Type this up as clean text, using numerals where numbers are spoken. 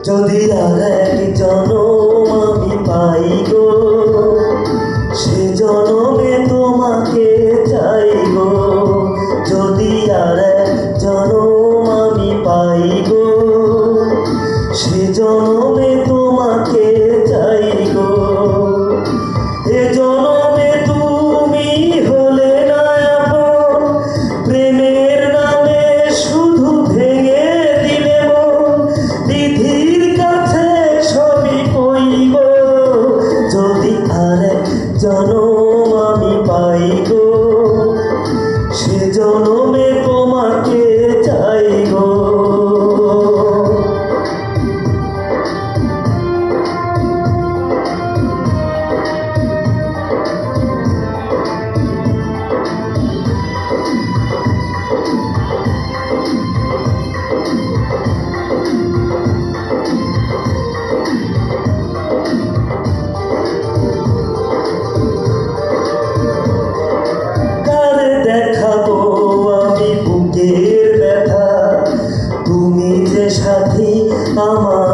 যদি আর এক জনম আমি পাই গো, সে জনমে তোমাকে চাই গো। যদি আর এক জনম আমি পাই গো, সে জনমে তোমাকে চাই গো। এ জনমে তুমি হলে না আপন, প্রেমের নামে শুধু ভেঙে দিলে মন। বিধির কাছে সবই কইব, যদি আর এক জনম আমি পাই গো, সে জনমে তোমাকে চাই গো। দেখাবো আমি বুকের ব্যথা, তুমি যে সাথী আমার।